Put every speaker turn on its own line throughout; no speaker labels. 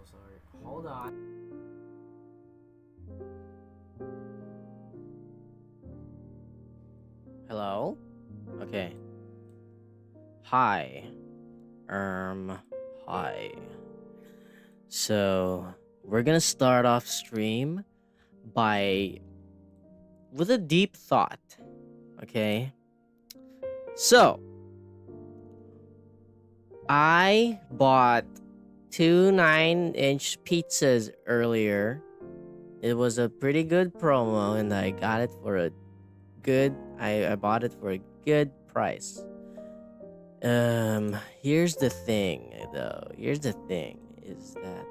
sorry. Hold on. Hello? Okay. Hi. Um, Hi. So, we're gonna start off stream by with a deep thought. Okay? So, I bought two 9-inch pizzas earlier. It was a pretty good promo and I got it for a good I bought it for a good price. Here's the thing though. Here's the thing is that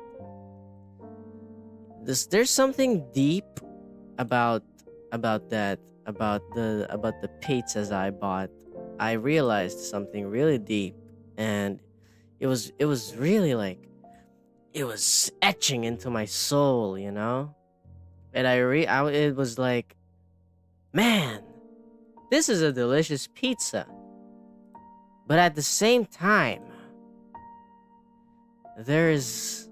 there's something deep about about the pizzas I bought. I realized something really deep and it was really like it was etching into my soul, you know? And it was like, man, this is a delicious pizza. But at the same time, there's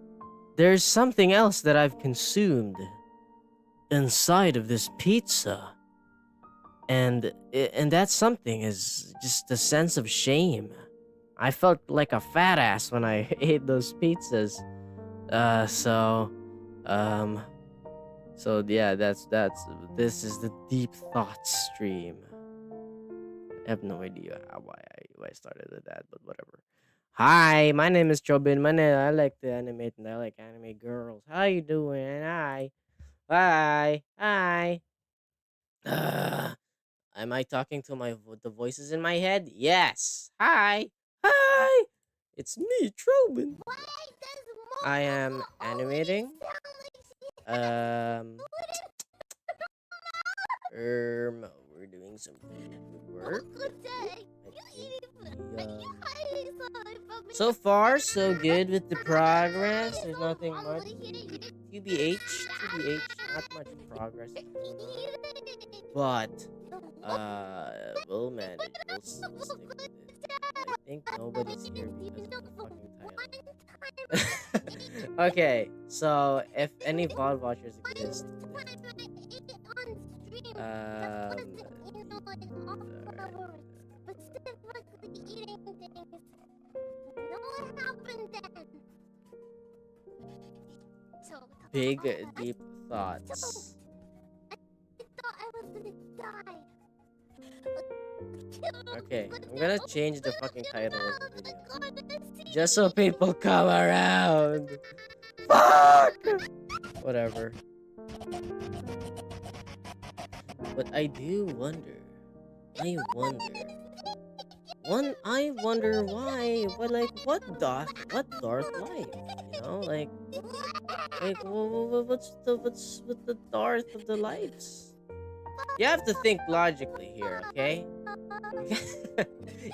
there's something else that I've consumed inside of this pizza. And that something is just a sense of shame. I felt like a fat ass when I ate those pizzas. Uh so um so yeah, that's this is the deep thought stream. I have no idea why I started with that, but whatever. Hi, my name is Chobin. I like to animate and I like anime girls. How you doing? Hi. Uh, am I talking to the voices in my head? Yes. Hi. It's me, Trobin. I am animating. Um, we're doing some good work. So far, so good with the progress. There's nothing much. TBH, not much progress. But, we'll manage. We'll stick with it. I think nobody's here because of the fucking title. Okay, so if any VOD watchers exist, big deep thoughts. Okay, I'm gonna change the fucking title of the video just so people come around. Fuck! Whatever. But I do wonder. I wonder. I wonder why. What Darth life? You know, what's with the Darth of the lives? You have to think logically here, okay?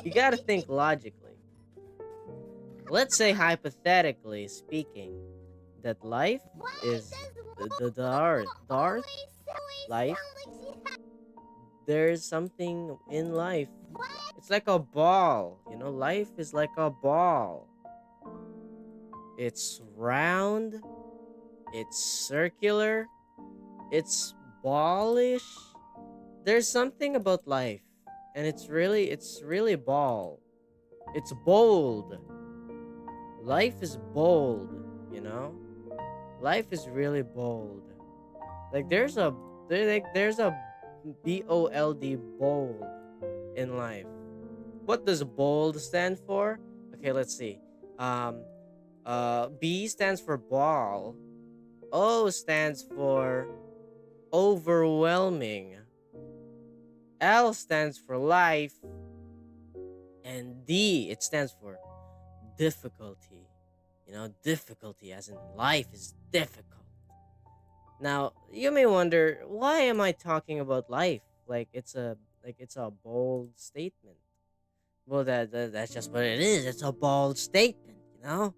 You gotta think logically. Let's say hypothetically speaking that life is the Darth life. There's something in life. It's like a ball, you know. Life is like a ball. It's round. It's circular. It's ballish. There's something about life, and it's really ball. It's bold. Life is bold, you know. Life is really bold. Like there's a BOLD bold in life. What does bold stand for? Okay, let's see. Um, B stands for ball. O stands for overwhelming. L stands for life. And D, it stands for difficulty. You know, difficulty as in life is difficult. Now, you may wonder, why am I talking about life? Like it's a bold statement. Well, that's just what it is. It's a bold statement, you know?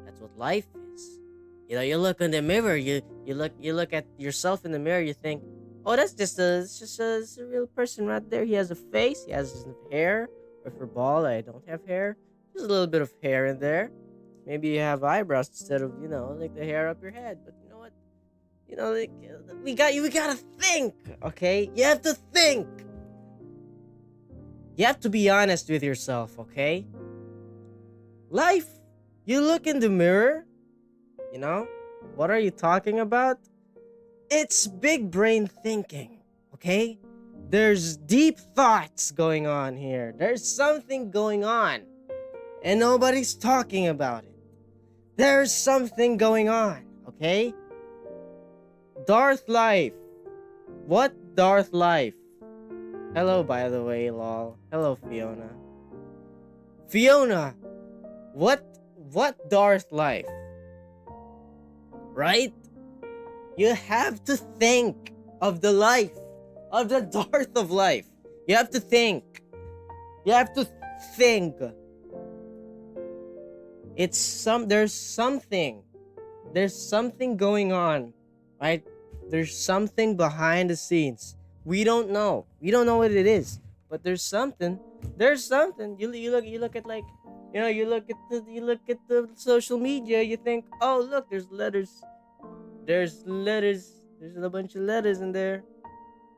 That's what life is. You know, you look in the mirror, you look at yourself in the mirror, you think, "Oh, it's a real person right there. He has a face, he has hair, or for ball, I don't have hair. There's a little bit of hair in there. Maybe you have eyebrows instead of, like the hair up your head. But you know what? Like, we gotta think, okay? You have to think. You have to be honest with yourself, okay? Life, you look in the mirror, you know? What are you talking about? It's big brain thinking, okay? There's deep thoughts going on here. There's something going on, and nobody's talking about it. There's something going on, okay? Darth Life. What Darth Life? Hello, by the way, lol. Hello, Fiona. Fiona, what Darth Life? Right? You have to think of the life, of the Darth of life. You have to think. You have to think. There's something going on, right? There's something behind the scenes. We don't know what it is, but there's something. You look at, like, you look at the social media. You think, oh, look, there's letters. There's a bunch of letters in there.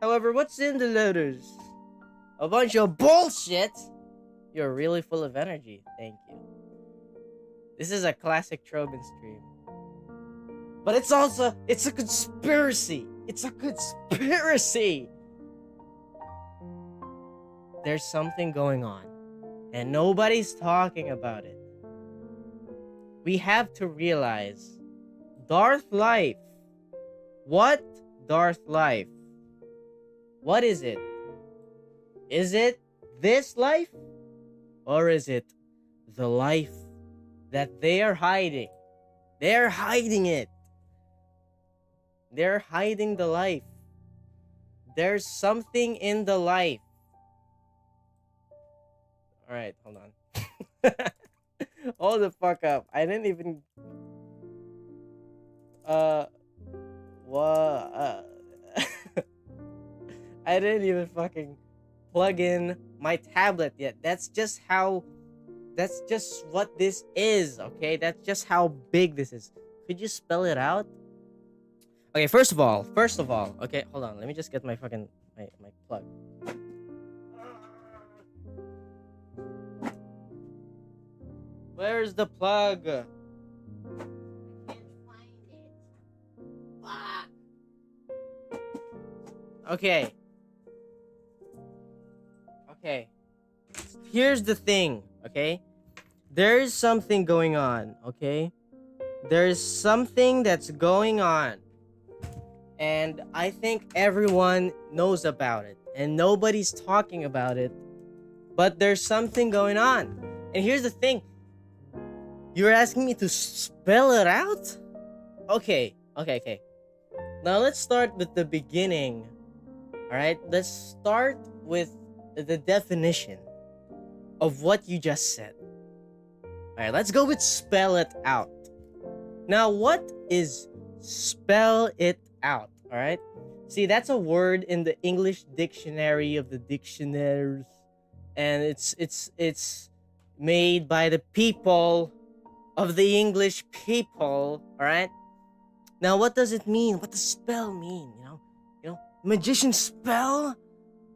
However, what's in the letters? A bunch of bullshit. You're really full of energy. Thank you. This is a classic Trogan stream. But it's a conspiracy. It's a conspiracy. There's something going on, and nobody's talking about it. We have to realize Darth Life. What Darth Life? What is it? Is it this life? Or is it the life that they are hiding? They're hiding it. They're hiding the life. There's something in the life. Alright, hold on. Hold the fuck up. I didn't even... What? I didn't even fucking plug in my tablet yet. That's just what this is, okay? That's just how big this is. Could you spell it out? Okay, first of all, okay, hold on. Let me just get my fucking my plug. Where's the plug? I can't find it. Fuck. Okay. Here's the thing, okay? There's something going on, okay? There's something that's going on. And I think everyone knows about it. And nobody's talking about it. But there's something going on. And here's the thing. You're asking me to spell it out? Okay. Now let's start with the beginning. Alright? Let's start with the definition of what you just said. Alright, let's go with spell it out. Now, what is spell it out? Alright? See, that's a word in the English dictionary of the dictionaries. And it's made by the people of the English people. Alright? Now, what does it mean? What does spell mean? Magician spell?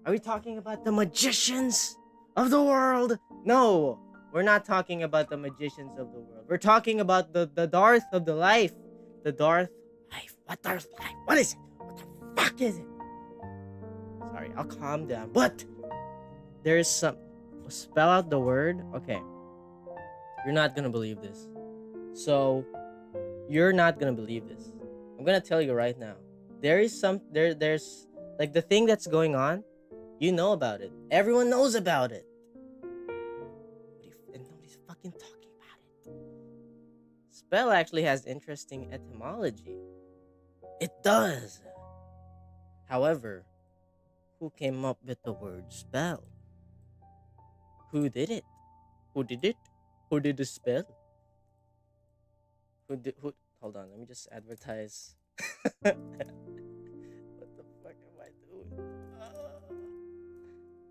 Are we talking about the magicians of the world? No, we're not talking about the magicians of the world. We're talking about the Darth of the life. The Darth life. What Darth life? What is it? What the fuck is it? Sorry, I'll calm down. But there is some... Spell out the word? Okay. You're not gonna believe this. So, you're not gonna believe this. I'm gonna tell you right now. There's like the thing that's going on. You know about it. Everyone knows about it. And nobody's fucking talking about it. Spell actually has interesting etymology. It does. However, who came up with the word spell? Who did it? Who did it? Who did the spell? Who? Hold on, let me just advertise. What the fuck am I doing?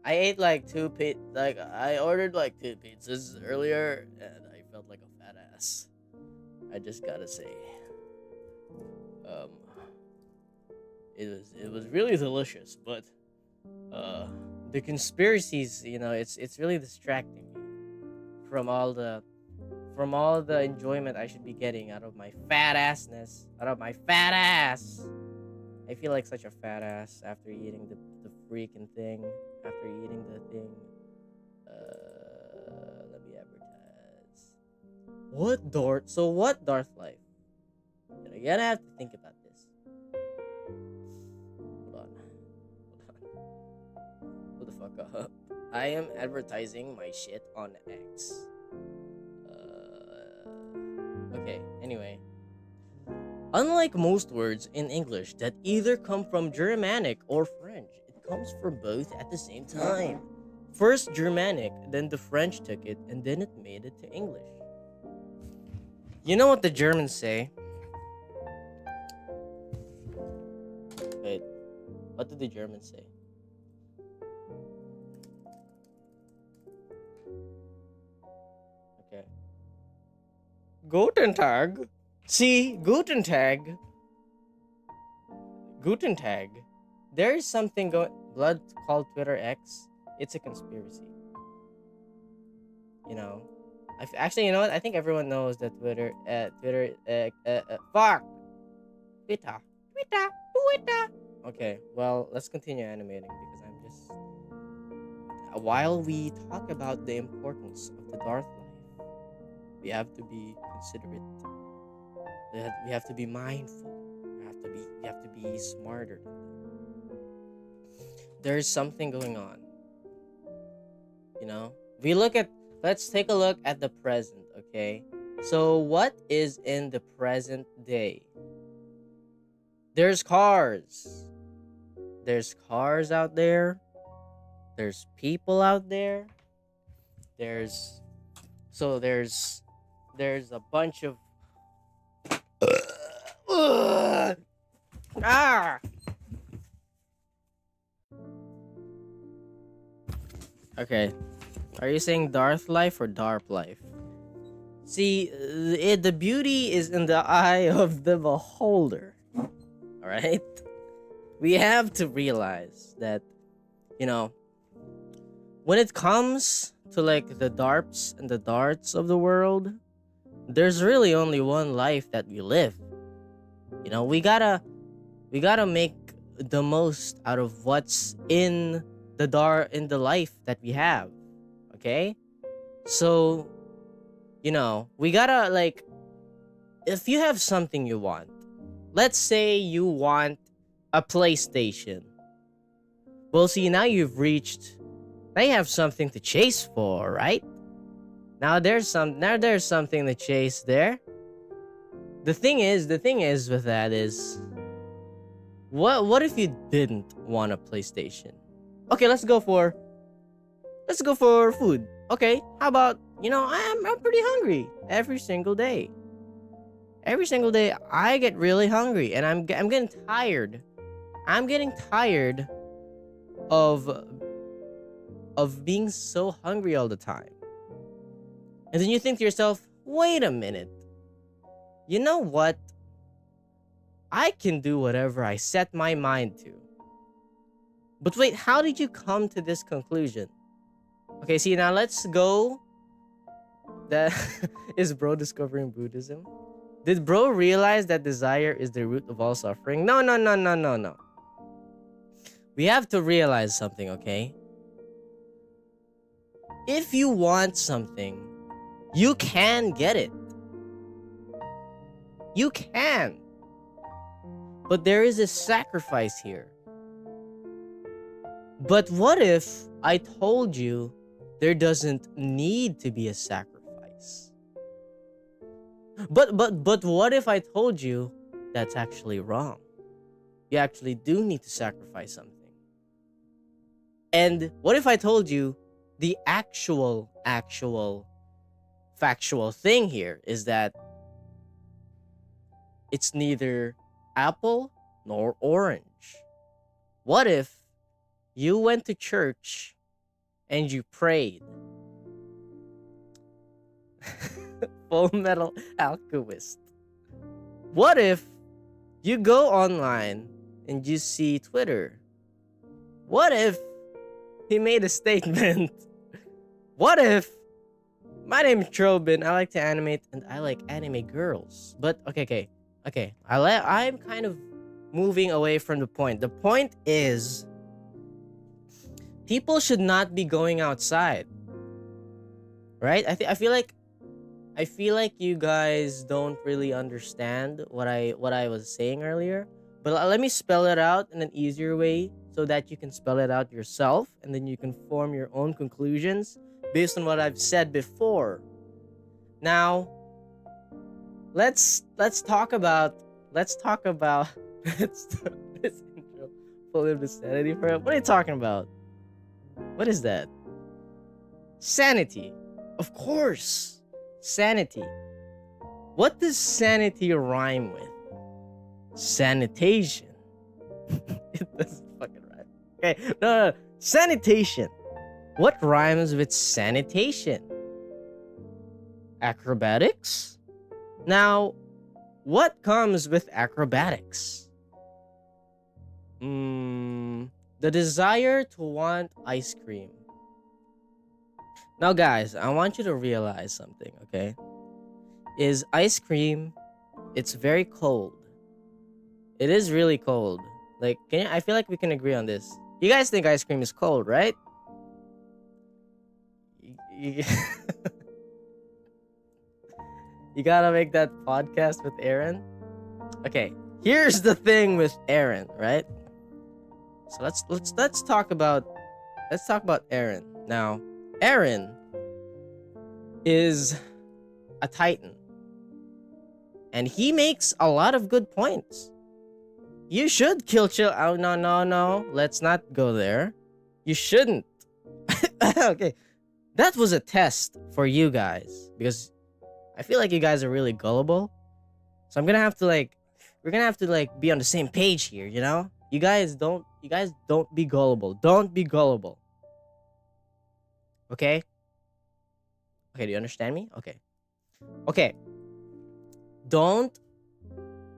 I ate like I ordered like 2 pizzas earlier, and I felt like a fat ass. I just gotta say, um, it was really delicious, but uh, the conspiracies, it's really distracting me from all the enjoyment I should be getting out of my fat assness, out of my fat ass. I feel like such a fat ass after eating the freaking thing. After eating the thing. Let me advertise. What Darth life? You gotta have to think about this. Hold on. Hold the fuck up. I am advertising my shit on X. Okay, anyway. Unlike most words in English that either come from Germanic or French, it comes from both at the same time. First Germanic, then the French took it, and then it made it to English. You know what the Germans say? Wait, what did the Germans say? Okay. Guten Tag. See, Guten Tag. Guten Tag. There is something going. Blood called Twitter X. It's a conspiracy. You know. Actually, you know what? I think everyone knows that Twitter. Fuck. Twitter. Okay. Well, let's continue animating because I'm just. While we talk about the importance of the Darth life, we have to be considerate. We have to be mindful. We have to be smarter. There's something going on. Let's take a look at the present, okay? So what is in the present day? There's cars. There's cars out there. There's people out there. There's a bunch of Okay. Are you saying Darth life or Darp life? See, the beauty is in the eye of the beholder. Alright? We have to realize that, when it comes to like the Darps and the Darts of the world, there's really only one life that we live. We gotta make the most out of what's in the life that we have. Okay? So, we gotta like, if you have something you want, let's say you want a PlayStation. Well, see, now you have something to chase for, right? Now there's something to chase there. The thing is with that is, what if you didn't want a PlayStation? Okay, let's go for food. Okay, how about, I'm pretty hungry every single day. Every single day I get really hungry and I'm getting tired. I'm getting tired of being so hungry all the time. And then you think to yourself, wait a minute. You know what? I can do whatever I set my mind to. But wait, how did you come to this conclusion? Okay, see, now let's go. That is bro discovering Buddhism? Did bro realize that desire is the root of all suffering? No. We have to realize something, okay? If you want something, you can get it. You can. But there is a sacrifice here. But what if I told you there doesn't need to be a sacrifice? But what if I told you that's actually wrong? You actually do need to sacrifice something. And what if I told you the actual factual thing here is that it's neither apple nor orange? What if you went to church and you prayed? Full Metal Alchemist. What if you go online and you see Twitter? What if he made a statement? What if my name is Trobin, I like to animate and I like anime girls. But okay. I'm kind of moving away from the point. The point is people should not be going outside. Right? I feel like you guys don't really understand what I was saying earlier. But let me spell it out in an easier way so that you can spell it out yourself and then you can form your own conclusions based on what I've said before. Now, let's talk about let's this intro full of sanity for it. What are you talking about? What is that? Sanity. Of course. Sanity. What does sanity rhyme with? Sanitation. It doesn't fucking rhyme. Okay, no. Sanitation. What rhymes with sanitation? Acrobatics? Now, what comes with acrobatics? The desire to want ice cream. Now, guys, I want you to realize something, okay? Is ice cream, it's very cold. It is really cold. Like, I feel like we can agree on this. You guys think ice cream is cold, right? You, you gotta make that podcast with Aaron. Okay, here's the thing with Aaron, right? So let's talk about Aaron. Now, Aaron is a titan. And he makes a lot of good points. You should kill chill. Oh, no. Let's not go there. You shouldn't. Okay. That was a test for you guys. Because I feel like you guys are really gullible. So we're gonna have to be on the same page here, you know? You guys don't be gullible. Don't be gullible. Okay? Okay, do you understand me? Okay. Don't.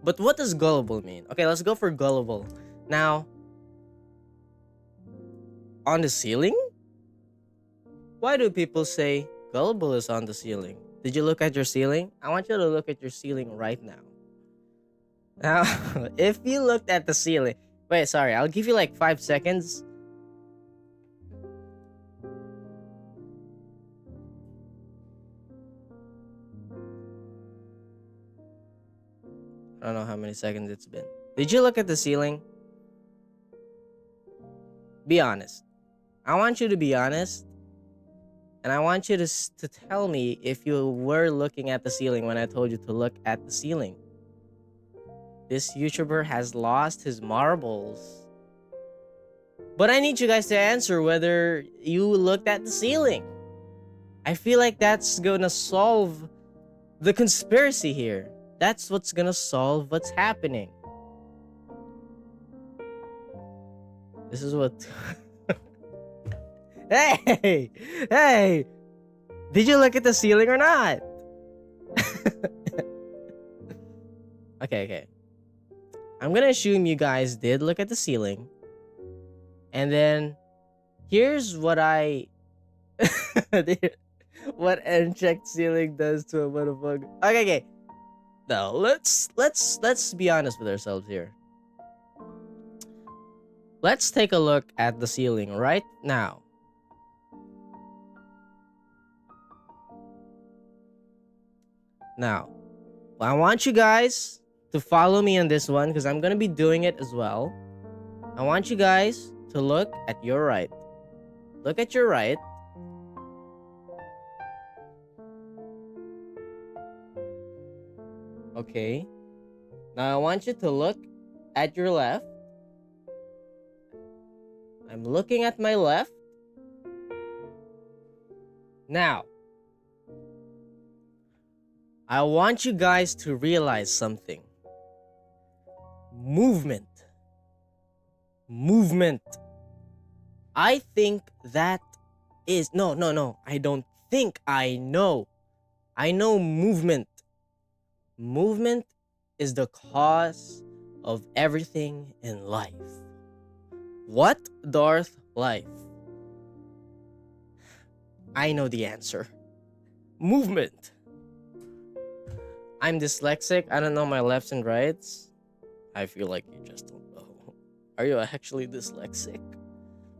But what does gullible mean? Okay, let's go for gullible. Now, on the ceiling? Why do people say gullible is on the ceiling? Did you look at your ceiling? I want you to look at your ceiling right now. Now, if you looked at the ceiling... Wait, sorry, I'll give you like 5 seconds. I don't know how many seconds it's been. Did you look at the ceiling? Be honest. I want you to be honest. And I want you to tell me if you were looking at the ceiling when I told you to look at the ceiling. This YouTuber has lost his marbles. But I need you guys to answer whether you looked at the ceiling. I feel like that's gonna solve the conspiracy here. That's what's gonna solve what's happening. This is what... Hey! Did you look at the ceiling or not? Okay. I'm gonna assume you guys did look at the ceiling. And then, here's what what unchecked ceiling does to a motherfucker. Okay. Now, let's be honest with ourselves here. Let's take a look at the ceiling right now. Now, I want you guys to follow me on this one because I'm going to be doing it as well. I want you guys to look at your right. Look at your right. Okay. Now I want you to look at your left. I'm looking at my left. Now, I want you guys to realize something. Movement. I think that is... No. I don't think. I know. I know movement. Movement is the cause of everything in life? What, Darth Life? I know the answer. Movement. I'm dyslexic. I don't know my lefts and rights. I feel like you just don't know. Are you actually dyslexic?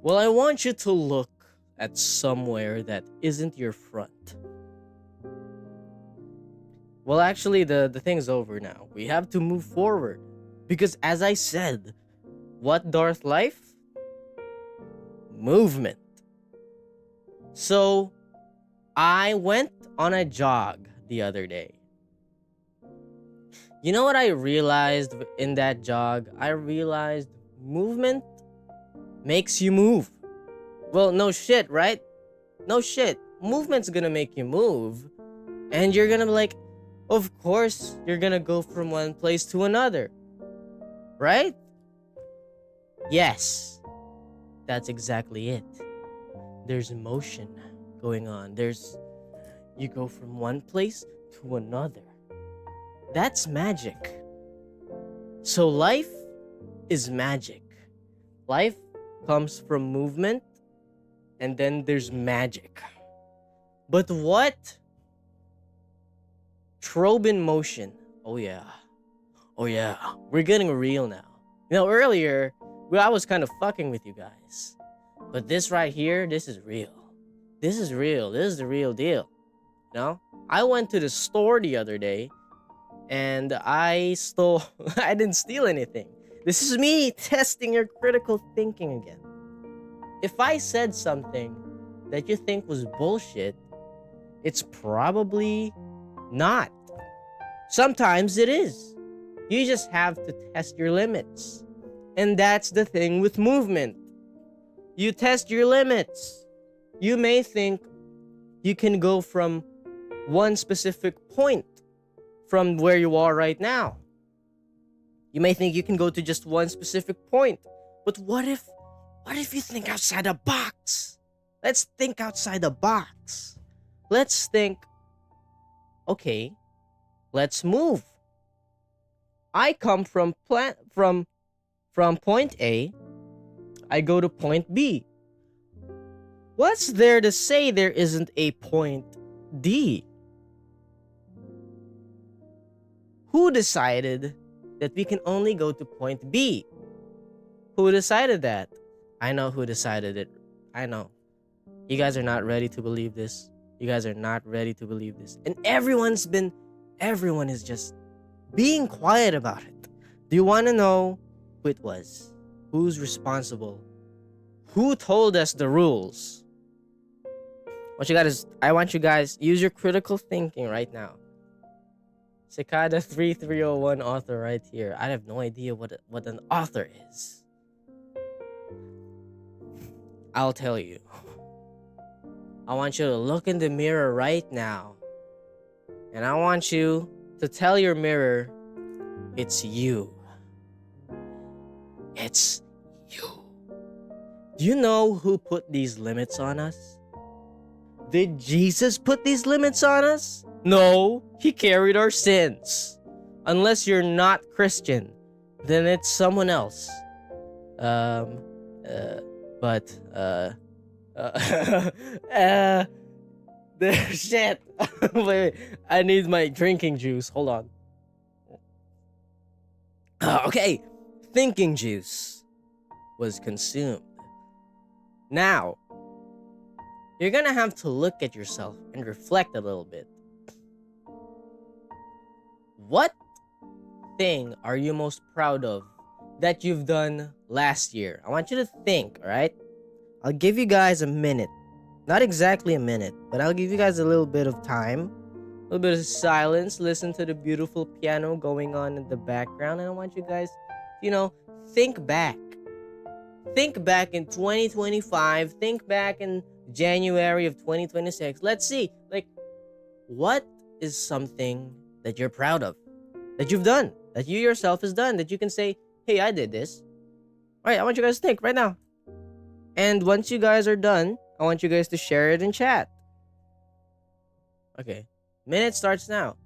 Well, I want you to look at somewhere that isn't your front. Well, actually, the thing's over now. We have to move forward. Because as I said, what Darth Life? Movement. So, I went on a jog the other day. You know what I realized in that jog? I realized movement makes you move. Well, no shit, right? No shit. Movement's gonna make you move. And you're gonna be like, of course, you're gonna go from one place to another. Right? Yes. That's exactly it. There's motion going on. You go from one place to another. That's magic. So life is magic. Life comes from movement, and then there's magic. But what? Trobe in motion. Oh yeah. Oh yeah. We're getting real now. You know, earlier, I was kind of fucking with you guys. But this right here, this is real. This is real. This is the real deal. You know? I went to the store the other day, and I didn't steal anything. This is me testing your critical thinking again. If I said something that you think was bullshit, it's probably not. Sometimes it is. You just have to test your limits. And that's the thing with movement. You test your limits. You may think you can go from one specific point from where you are right now. You may think you can go to just one specific point. But what if you think outside the box? Let's think outside the box. Let's think, okay, let's move. I come from point A, I go to point B. What's there to say there isn't a point D? Who decided that we can only go to point B? Who decided that? I know who decided it. I know. You guys are not ready to believe this. You guys are not ready to believe this. And everyone is just being quiet about it. Do you want to know who it was? Who's responsible? Who told us the rules? I want you guys use your critical thinking right now. Cicada 3301 author right here. I have no idea what an author is. I'll tell you. I want you to look in the mirror right now. And I want you to tell your mirror, it's you. It's you. Do you know who put these limits on us? Did Jesus put these limits on us? No, he carried our sins. Unless you're not Christian, then it's someone else. Shit. Wait, I need my drinking juice. Hold on. Okay, thinking juice was consumed. Now, you're gonna have to look at yourself and reflect a little bit. What thing are you most proud of that you've done last year? I want you to think, alright? I'll give you guys a minute. Not exactly a minute, but I'll give you guys a little bit of time. A little bit of silence. Listen to the beautiful piano going on in the background. And I want you guys, think back. Think back in 2025. Think back in January of 2026. Let's see, what is something that you're proud of, that you've done, that you yourself has done, that you can say, hey, I did this. All right, I want you guys to think right now. And once you guys are done, I want you guys to share it in chat. Okay, minute starts now.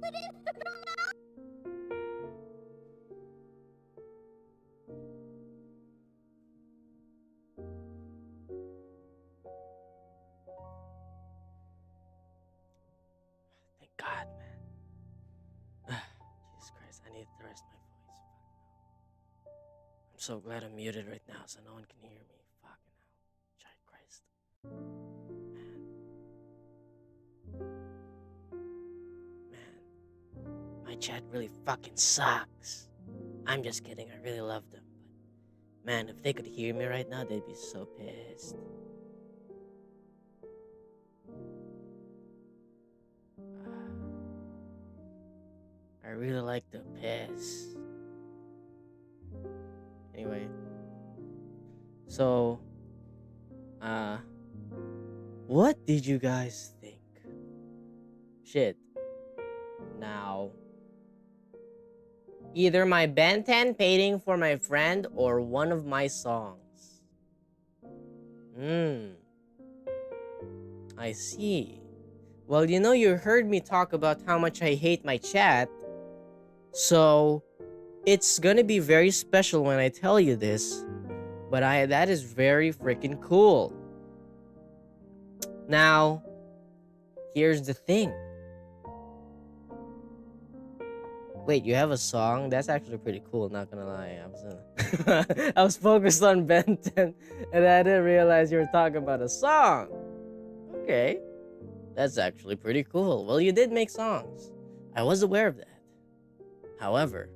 Thank God, man. Jesus Christ, I need to rest my voice. I'm so glad I'm muted right now so no one can hear me. Fucking hell. Giant Christ. Man, my chat really fucking sucks. I'm just kidding, I really love them. But man, if they could hear me right now, they'd be so pissed. I really like the piss. Anyway, so, what did you guys think? Shit. Now, either my Bantan painting for my friend or one of my songs. I see. Well, you heard me talk about how much I hate my chat. So, it's gonna be very special when I tell you this. But that is very freaking cool. Now, here's the thing. Wait, you have a song? That's actually pretty cool, not gonna lie. I was focused on Ben 10 and I didn't realize you were talking about a song. Okay. That's actually pretty cool. Well, you did make songs. I was aware of that. However,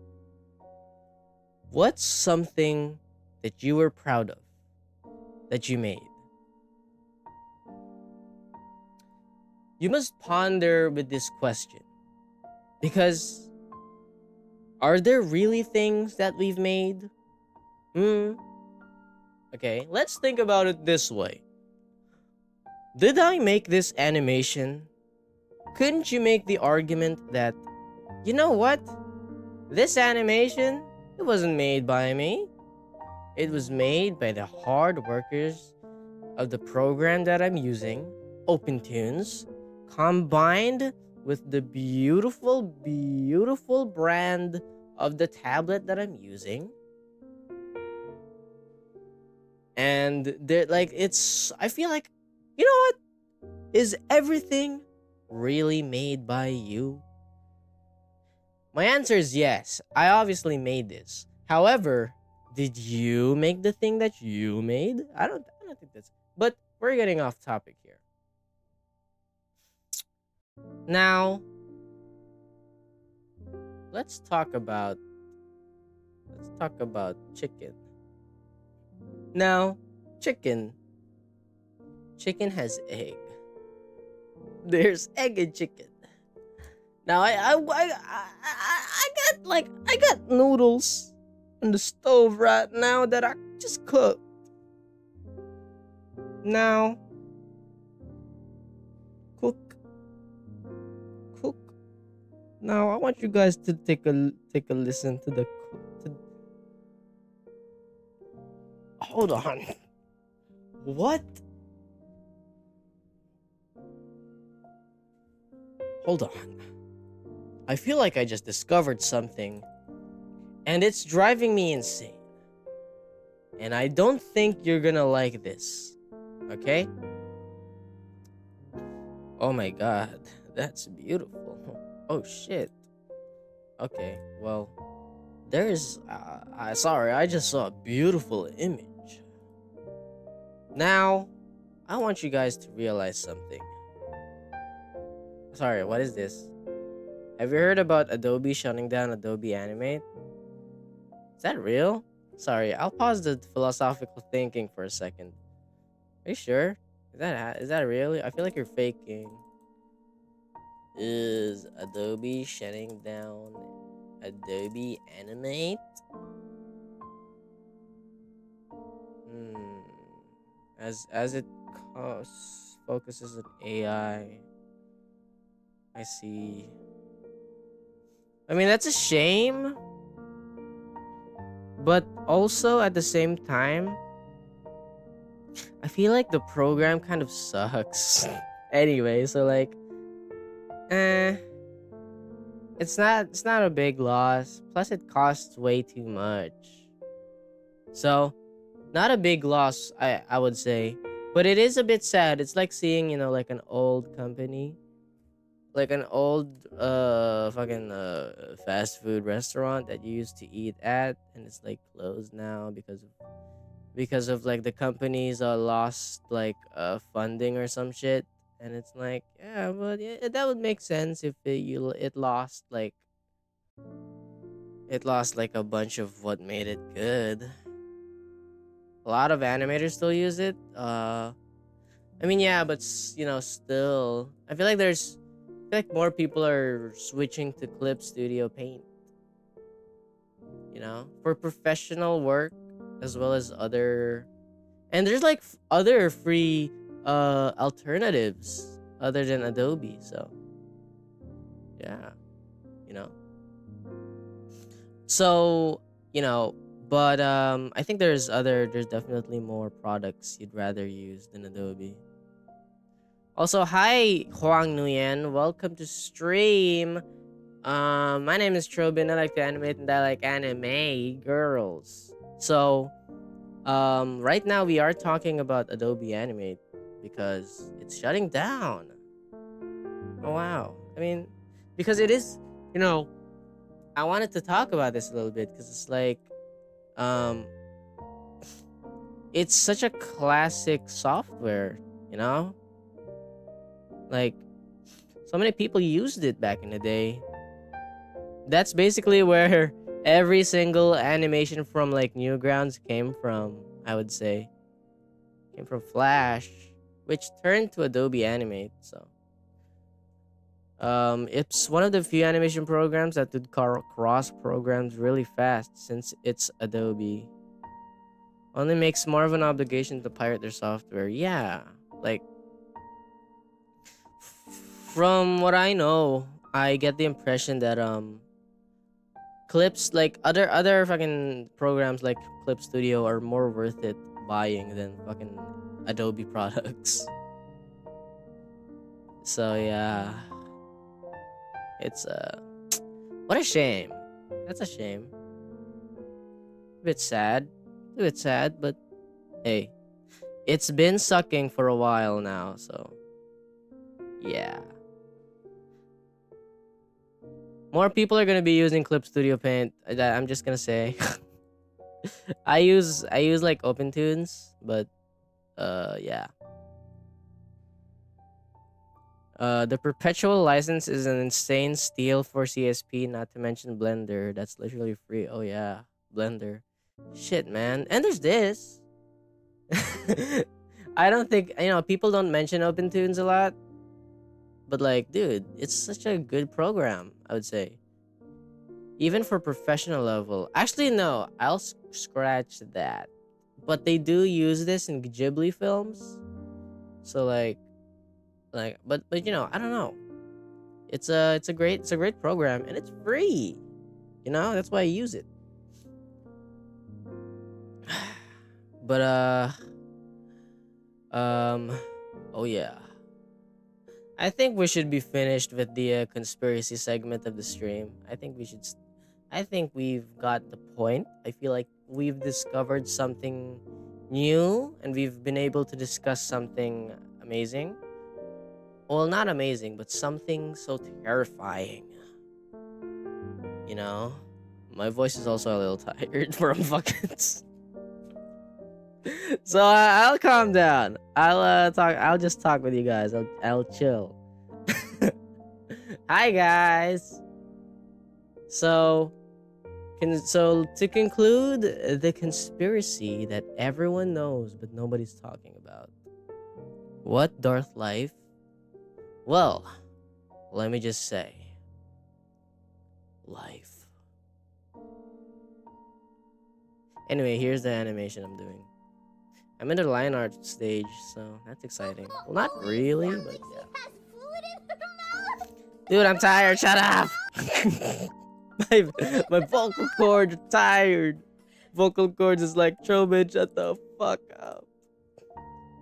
what's something that you were proud of that you made? You must ponder with this question. Because are there really things that we've made? Okay, let's think about it this way. Did I make this animation? Couldn't you make the argument that, you know what? This animation, it wasn't made by me. It was made by the hard workers of the program that I'm using, OpenTunes, combined with the beautiful, beautiful brand of the tablet that I'm using. And I feel like, you know what? Is everything really made by you? My answer is yes. I obviously made this. However, did you make the thing that you made? I don't think that's... But we're getting off topic here. Now, let's talk about chicken. Now, chicken has egg. There's egg in chicken. Now I got noodles on the stove right now that I just cooked. Now, cook. Now I want you guys to take a listen to the. Hold on. What? Hold on. I feel like I just discovered something, and it's driving me insane. And I don't think you're gonna like this. Okay? Oh my god, that's beautiful. Oh shit. Okay, well, there's... sorry, I just saw a beautiful image. Now, I want you guys to realize something. Sorry, what is this? Have you heard about Adobe shutting down Adobe Animate? Is that real? Sorry, I'll pause the philosophical thinking for a second. Are you sure? Is that real? I feel like you're faking. Is Adobe shutting down Adobe Animate? As it focuses on AI. I see. I mean, that's a shame. But also, at the same time, I feel like the program kind of sucks. Anyway, so like... it's not a big loss. Plus, it costs way too much. So, not a big loss, I would say. But it is a bit sad. It's like seeing, like an old company, like an old fucking fast food restaurant that you used to eat at, and it's like closed now because of like the companies lost like funding or some shit. And it's like, yeah, but that would make sense if it lost like a bunch of what made it good. A lot of animators still use it. I mean, yeah, but still, I feel like more people are switching to Clip Studio Paint. For professional work, as well as and there's like other free alternatives other than Adobe. So yeah, you know. So you know, but I think there's definitely more products you'd rather use than Adobe. Also, hi Huang Nguyen, welcome to stream. My name is Trobin. I like to animate and I like anime girls. So, right now we are talking about Adobe Animate because it's shutting down. Oh wow! I mean, because it is, you know, I wanted to talk about this a little bit because it's like, um, it's such a classic software. You know, like so many people used it back in the day. That's basically where every single animation from like Newgrounds came from. I would say came from Flash, which turned to Adobe Animate. So, it's one of the few animation programs that did cross programs really fast since it's Adobe. Only makes more of an obligation to pirate their software. Yeah, like from what I know, I get the impression that clips like other fucking programs like Clip Studio are more worth it buying than fucking Adobe products. So yeah, it's what a shame. That's a shame. A bit sad. A bit sad, but hey, it's been sucking for a while now, so yeah. More people are gonna be using Clip Studio Paint. That I'm just gonna say. I use like OpenTunes, but yeah. The perpetual license is an insane steal for CSP. Not to mention Blender, that's literally free. Oh yeah, Blender. Shit, man. And there's this. I don't think people don't mention OpenTunes a lot, but like, dude, it's such a good program. I would say, even for professional level. Actually, no, I'll scratch that. But they do use this in Ghibli films, so but I don't know. It's a great program and it's free. That's why I use it. But um, oh yeah. I think we should be finished with the conspiracy segment of the stream. I think we've got the point. I feel like we've discovered something new and we've been able to discuss something amazing. Well, not amazing, but something so terrifying. You know? My voice is also a little tired from fucking. So I'll calm down. I'll just talk with you guys. I'll chill. Hi guys. So to conclude the conspiracy that everyone knows but nobody's talking about. What Darth life? Well, let me just say, life. Anyway, here's the animation I'm doing. I'm in the line art stage, so that's exciting. Well, not really, but yeah. Dude, I'm tired. Shut up. my vocal cords are tired. Vocal cords is like, Trobin, shut the fuck up.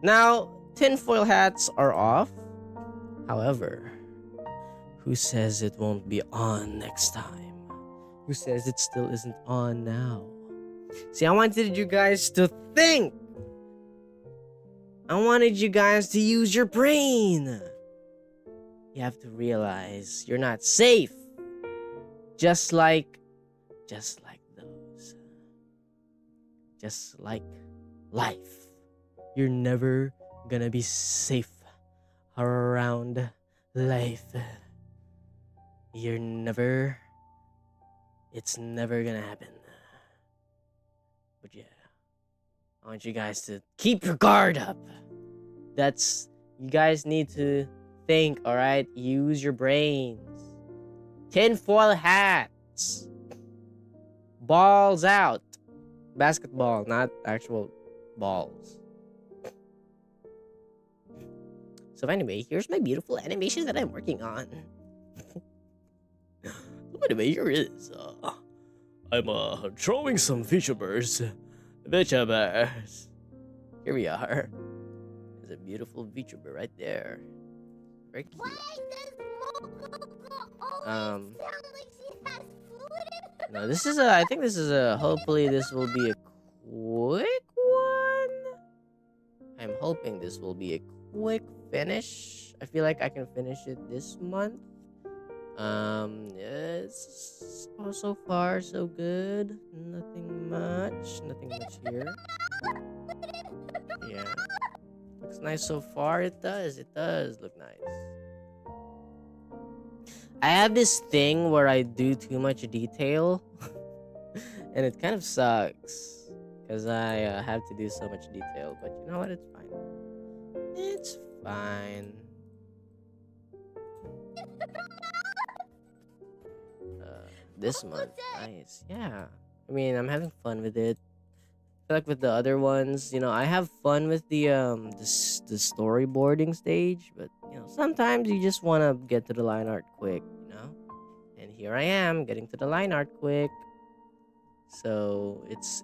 Now, tinfoil hats are off. However, Who says it won't be on next time? Who says it still isn't on now? See, I wanted you guys to think. I wanted you guys to use your brain. You have to realize you're not safe. Just like those. Just like life. You're never gonna be safe around life. It's never gonna happen. But yeah, I want you guys to keep your guard up. You guys need to think, alright? Use your brains. Tinfoil hats. Balls out. Basketball, not actual balls. So anyway, here's my beautiful animation that I'm working on. Anyway, here is I'm drawing some VTubers. Here we are. There's a beautiful VTuber right there. Very cute. No, this is I think this is hopefully this will be a quick one. I'm hoping this will be a quick finish. I feel like I can finish it this month. It's so far so good. Nothing much here. Yeah, looks nice so far. It does look nice. I have this thing where I do too much detail, and it kind of sucks because I have to do so much detail. But you know what? It's fine. It's fine. This month, nice. Yeah, I mean, I'm having fun with it. I feel like with the other ones, you know, I have fun with the storyboarding stage, but you know, sometimes you just want to get to the line art quick, you know. And here I am getting to the line art quick. So it's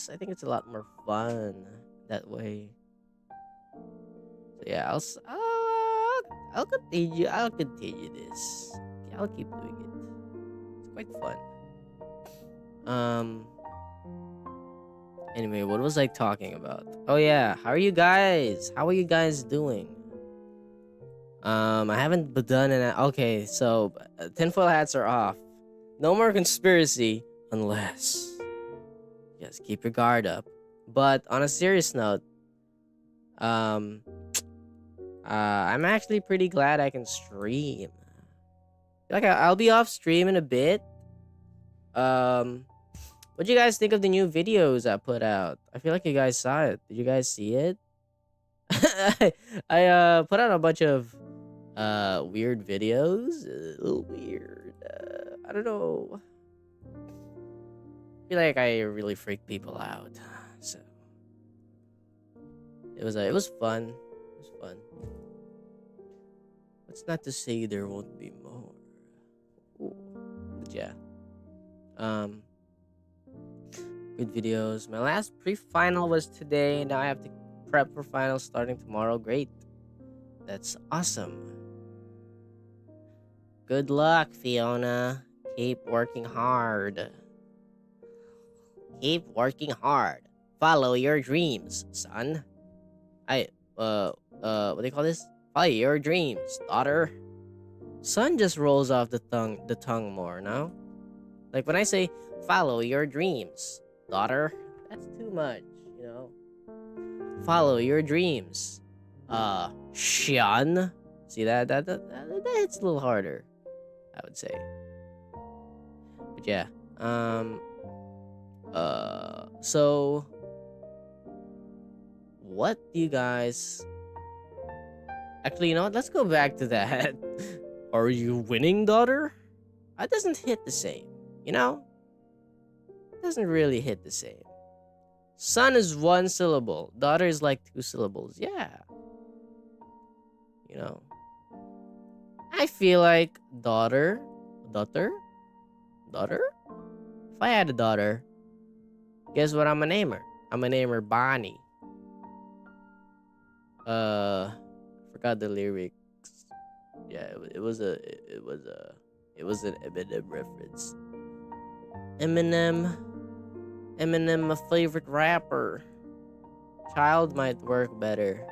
I think it's a lot more fun that way. So yeah, I'll continue this. Okay, I'll keep doing it. Quite fun. Anyway, what was I talking about? Oh yeah, how are you guys doing? I haven't done it. Okay, so tinfoil hats are off. No more conspiracy unless just keep your guard up. But on a serious note, I'm actually pretty glad I can stream. Like I'll be off stream in a bit. What do you guys think of the new videos I put out? I feel like you guys saw it. Did you guys see it? I put out a bunch of weird videos. A little weird. I don't know. I feel like I really freaked people out. So it was fun. It was fun. That's not to say there won't be more. Ooh. But yeah. Good videos. My last pre-final was today. Now I have to prep for finals starting tomorrow. Great. That's awesome. Good luck, Fiona. Keep working hard. Keep working hard. Follow your dreams, son. What do you call this? Follow your dreams, daughter. Son just rolls off the tongue more, no? Like when I say follow your dreams, daughter, that's too much, you know. Follow your dreams. Sean. See that hits a little harder, I would say. But yeah. So what do you guys actually, you know what? Let's go back to that. Are you winning, daughter? That doesn't hit the same, you know? It doesn't really hit the same. Son is one syllable. Daughter is like 2 syllables. Yeah. You know. I feel like daughter. If I had a daughter, guess what I'm gonna name her? I'm gonna name her Bonnie. Forgot the lyrics. Yeah, it was an Eminem reference. Eminem, Eminem, my favorite rapper. Child might work better.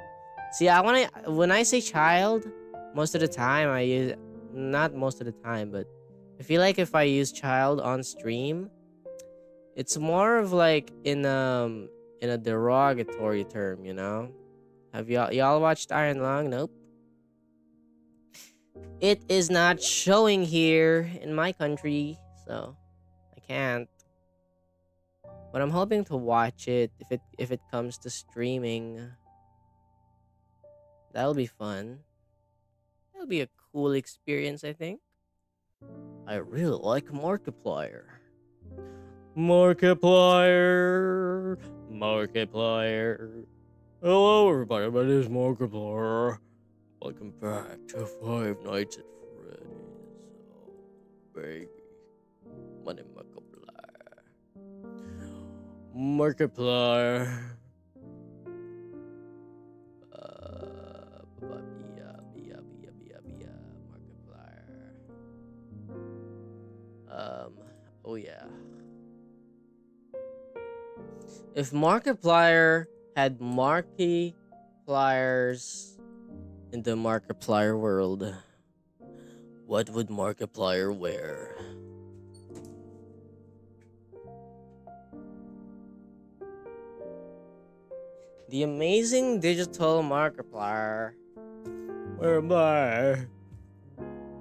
See, I want to when I say child, most of the time I use not most of the time, but I feel like if I use child on stream, it's more of like in a derogatory term, you know? Have y'all watched Iron Lung? Nope. It is not showing here in my country, so I can't. But I'm hoping to watch it if it comes to streaming. That'll be fun. That'll be a cool experience, I think. I really like Markiplier. Markiplier. Markiplier. Hello, everybody. My name is Markiplier. Welcome back to Five Nights at Freddy's. Oh, baby. My name is Markiplier. Markiplier. Markiplier. Oh yeah. If Markiplier had Markipliers in the Markiplier world, what would Markiplier wear? The amazing digital Markiplier. Where am I?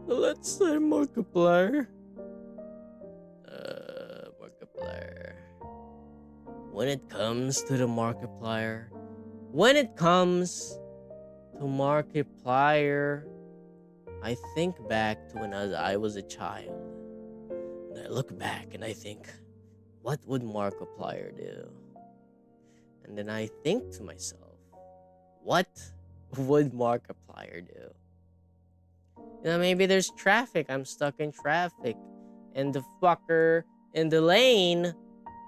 Let's say Markiplier. Markiplier. When it comes to the Markiplier, when it comes to Markiplier, I think back to when I was a child. And I look back and I think, what would Markiplier do? And then I think to myself, what would Markiplier do? You know, maybe there's traffic. I'm stuck in traffic. And the fucker in the lane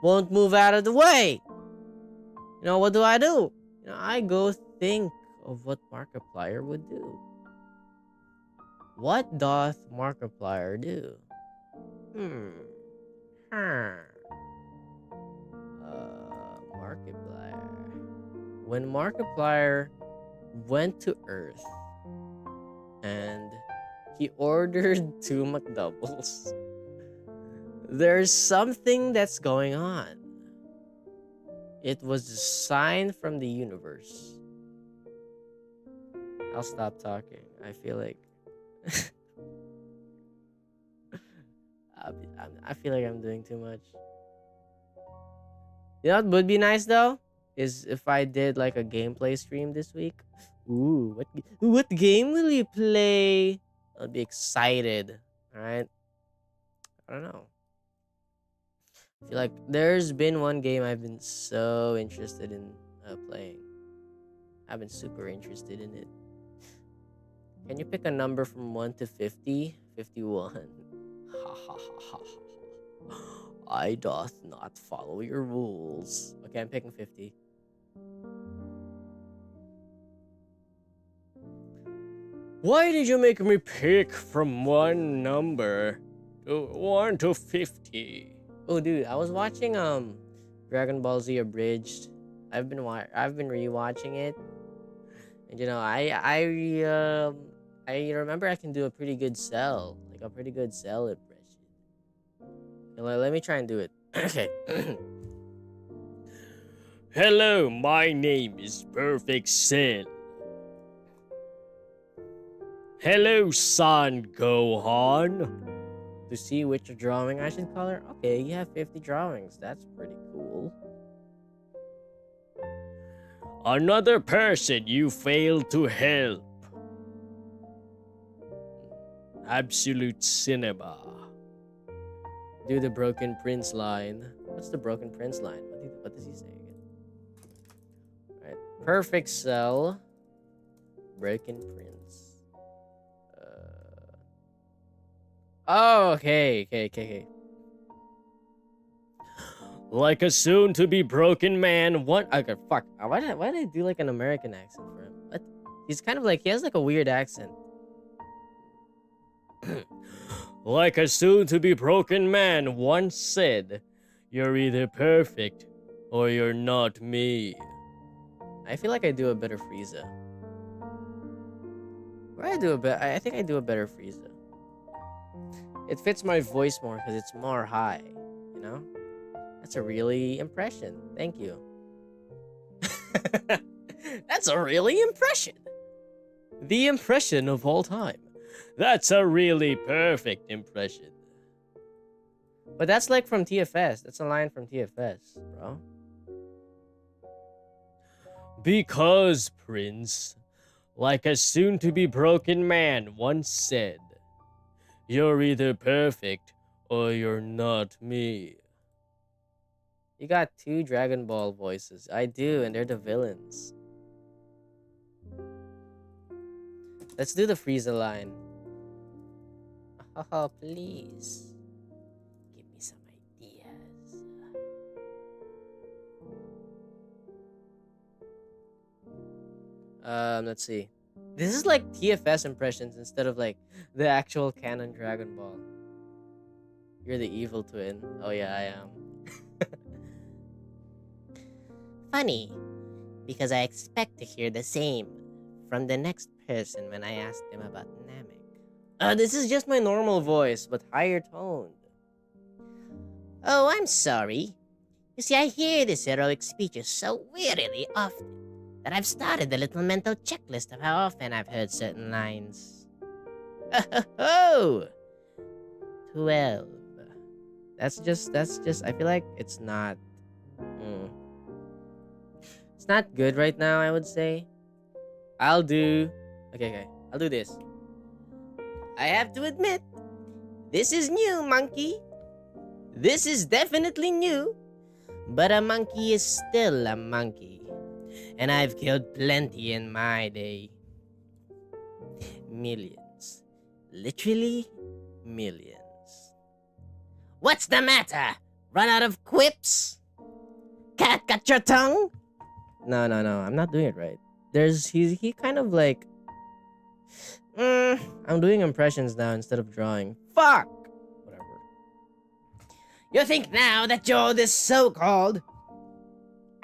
won't move out of the way. You know, what do? You know, I go think of what Markiplier would do. What doth Markiplier do? Markiplier. When Markiplier went to Earth and he ordered 2 McDoubles, there's something that's going on. It was a sign from the universe. I'll stop talking. I feel like I feel like I'm doing too much. You know what would be nice though? Is if I did like a gameplay stream this week. Ooh, what game will you play? I'll be excited. Alright? I don't know. I feel like there's been one game I've been so interested in playing. I've been super interested in it. Can you pick a number from 1 to 50? 51. Ha ha ha ha ha. I doth not follow your rules. Okay, I'm picking 50. Why did you make me pick from one number to 1 to 50? Oh, dude, I was watching Dragon Ball Z Abridged. I've been rewatching it, and you know, I remember I can do a pretty good Cell, like a pretty good Cell impression. Let me try and do it. Okay. Hello, my name is Perfect Cell. Hello, Son Gohan. To see which drawing I should color? Okay, you have 50 drawings. That's pretty cool. Another person you failed to help. Absolute cinema. Do the Broken Prince line. What's the Broken Prince line? What does he say again? Alright. Perfect Cell. Broken Prince. Oh, okay. Like a soon-to-be broken man. What? Okay, fuck. Why did I do like an American accent for him? What? He's kind of like, he has like a weird accent. Like a soon-to-be broken man once said, you're either perfect or you're not me. I feel like I do a better Frieza. Or I think I do a better Frieza. It fits my voice more because it's more high, you know? That's a really impression. Thank you. That's a really impression. The impression of all time. That's a really perfect impression. But that's like from TFS. That's a line from TFS, bro. Because, Prince, like a soon-to-be broken man once said, you're either perfect or you're not me. You got 2 Dragon Ball voices. I do, and they're the villains. Let's do the Frieza line. Oh, please. Give me some ideas. Let's see. This is like TFS impressions instead of like the actual canon Dragon Ball. You're the evil twin. Oh yeah, I am. Funny, because I expect to hear the same from the next person when I ask them about Namek. This is just my normal voice, but higher toned. Oh, I'm sorry. You see, I hear these heroic speeches so wearily often that I've started a little mental checklist of how often I've heard certain lines. Oh, 12. That's just, I feel like it's not, it's not good right now, I would say. I'll do this. I have to admit, this is new, monkey. This is definitely new, but a monkey is still a monkey. And I've killed plenty in my day. Millions. Literally millions. What's the matter? Run out of quips? Cat got your tongue? No. I'm not doing it right. He kind of like... I'm doing impressions now instead of drawing. Fuck! Whatever. You think now that you're this so-called...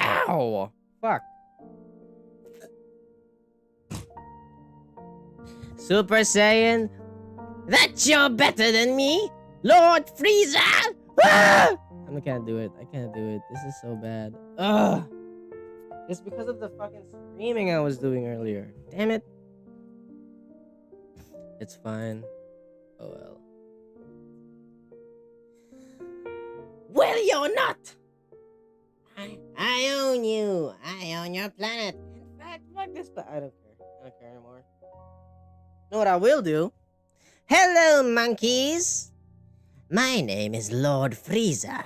Ow! Fuck. Super Saiyan? That you're better than me? Lord Frieza? Ah! I can't do it. This is so bad. Ugh. It's because of the fucking screaming I was doing earlier. Damn it. It's fine. Oh well. Well, you're not. I own you. I own your planet. In fact, fuck this planet. I don't care anymore. Know what I will do? Hello, monkeys. My name is Lord Frieza.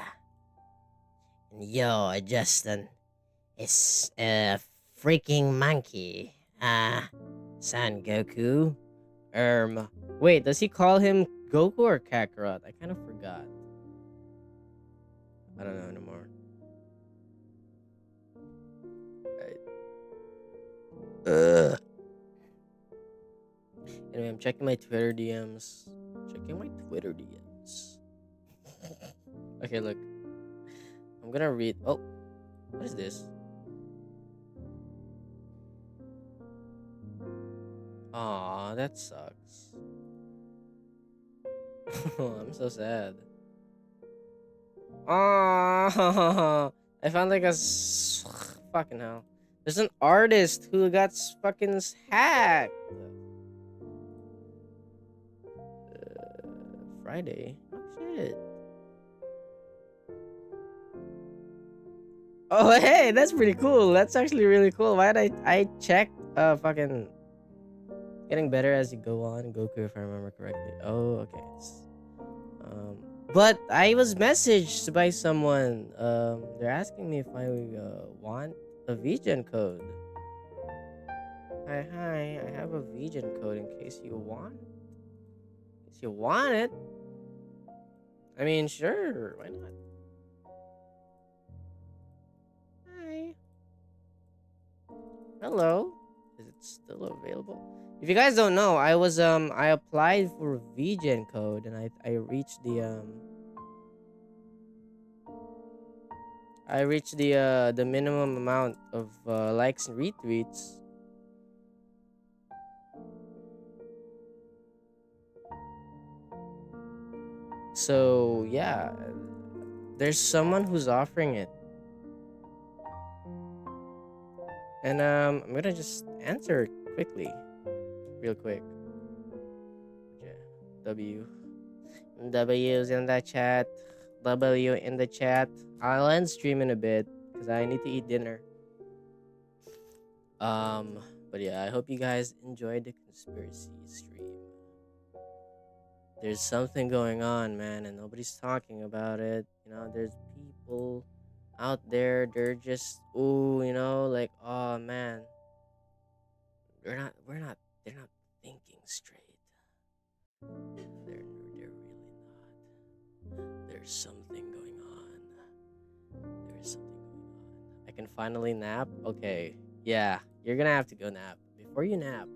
And you're just a freaking monkey. Son Goku. Wait, does he call him Goku or Kakarot? I kind of forgot. I don't know anymore. Right. Anyway, I'm checking my Twitter DMs. Okay, look. I'm gonna read. Oh, what is this? Aw, that sucks. I'm so sad. Aw, I found like fucking hell. There's an artist who got fucking hacked. Friday. Oh shit. Oh hey, that's pretty cool. That's actually really cool. Why did I checked fucking getting better as you go on, Goku, if I remember correctly. Oh, okay. But I was messaged by someone. They're asking me if I want a VGen code. Hi, I have a VGen code in case you want. In case you want it. I mean, sure, why not? Hi. Hello. Is it it's still available. If you guys don't know, I applied for VGen code and I reached the minimum amount of likes and retweets. So yeah, there's someone who's offering it, and I'm gonna just answer quickly, real quick. Yeah, W's in the chat. W in the chat. I'll end stream in a bit because I need to eat dinner. Um, but yeah, I hope you guys enjoyed the conspiracy stream. There's something going on, man, and nobody's talking about it. There's people out there. They're just, ooh, like, oh man, they're not thinking straight. They're really not. There's something going on. There's something going on. I can finally nap. Okay, yeah, you're gonna have to go nap. Before you nap,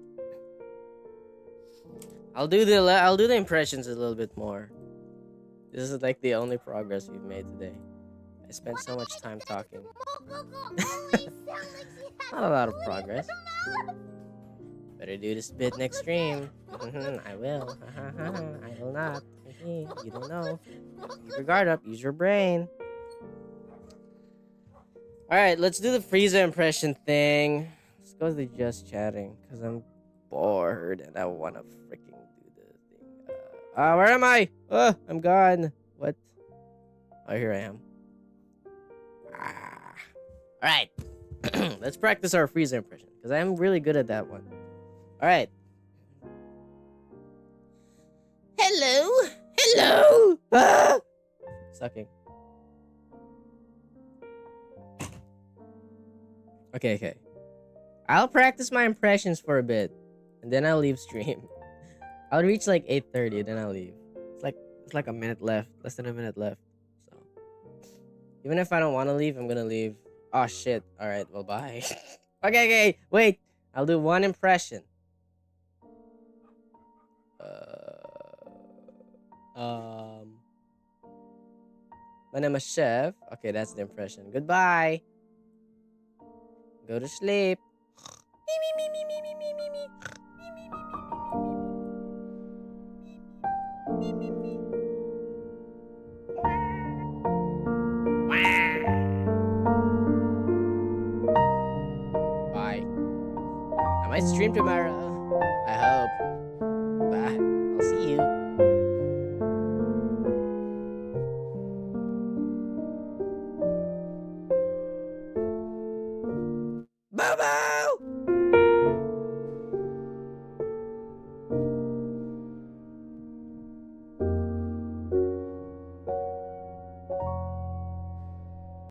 I'll do the impressions a little bit more. This is like the only progress we've made today. I spent so much time talking. Not a lot of progress. Better do this bit next stream. I will. I will not. You don't know. Keep your guard up. Use your brain. Alright, let's do the Frieza impression thing. Let's go to the just chatting. Because I'm bored and I want to freaking do the thing. Where am I? I'm gone. What? Oh, here I am. Alright. Let's practice our Frieza impression. Because I'm really good at that one. Alright. Hello? Hello? Sucking. Okay. I'll practice my impressions for a bit. And then I'll leave stream. I'll reach like 8:30, then I'll leave. It's like a minute left. Less than a minute left. So even if I don't want to leave, I'm gonna leave. Oh shit. Alright, well bye. Okay, wait. I'll do one impression. My name is Chef. Okay, that's the impression. Goodbye. Go to sleep. Bye. I might stream tomorrow. I hope. Bye. I'll see you. Bye bye.